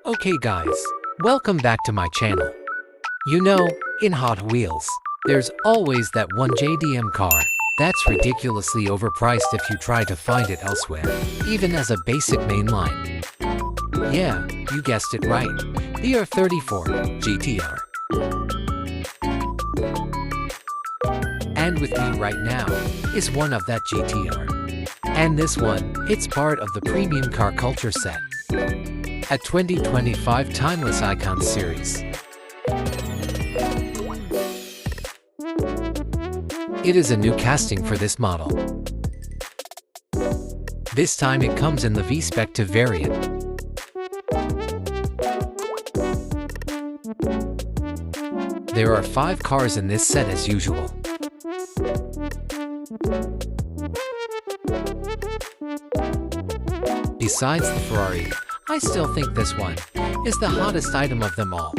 Okay guys, welcome back to my channel. You know, in Hot Wheels, there's always that one JDM car that's ridiculously overpriced if you try to find it elsewhere, even as a basic mainline. Yeah, you guessed it right, the R34 GTR. And with me right now is one of that GTR. And this one, it's part of the premium car culture set at 2025 Timeless Icons series. It is a new casting for this model. This time it comes in the V-SPEC 2 variant. There are 5 cars in this set as usual. Besides the Ferrari, I still think this one is the hottest item of them all.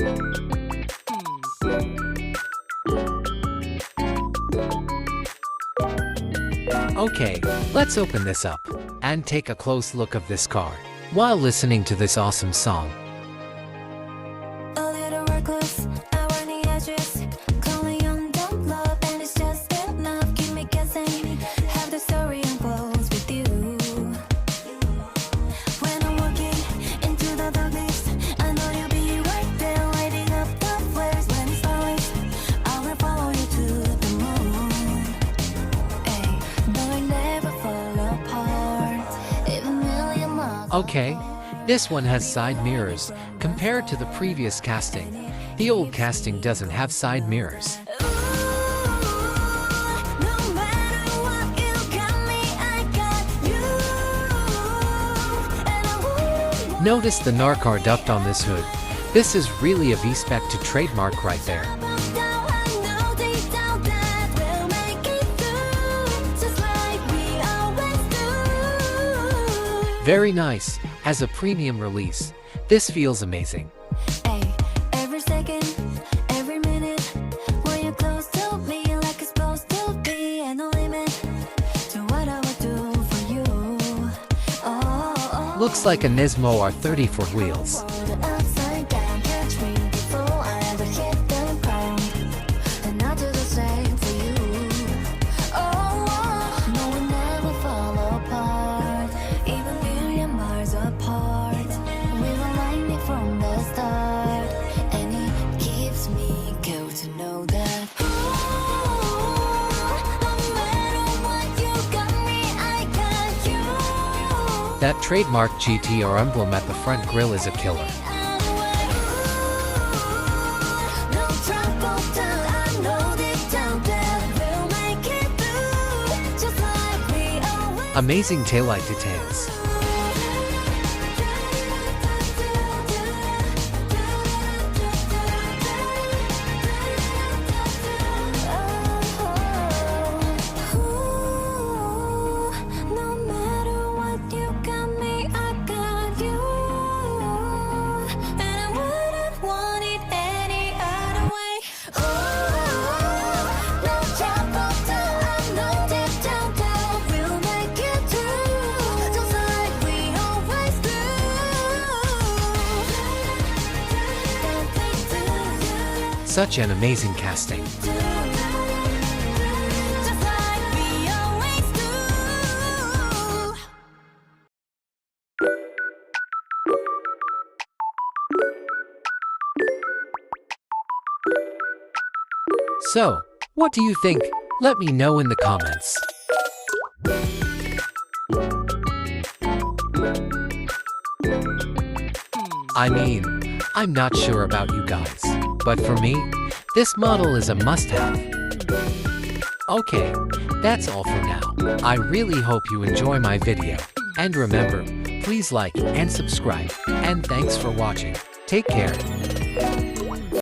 Okay, let's open this up and take a close look of this car while listening to this awesome song. Okay, this one has side mirrors compared to the previous casting. The old casting doesn't have side mirrors. Notice the Narcar duct on this hood. This is really a V-SPEC 2 trademark right there. Very nice. As a premium release, this feels amazing. Every second, every minute, when you're close to me like it's supposed to be, and no limit to what I would do for you. Looks like a Nismo R34 wheels. That trademark GTR emblem at the front grille is a killer. Amazing taillight details. Such an amazing casting. So, what do you think? Let me know in the comments. I mean, I'm not sure about you guys, but for me, this model is a must-have. Okay, that's all for now. I really hope you enjoy my video. And remember, please like and subscribe. And thanks for watching. Take care.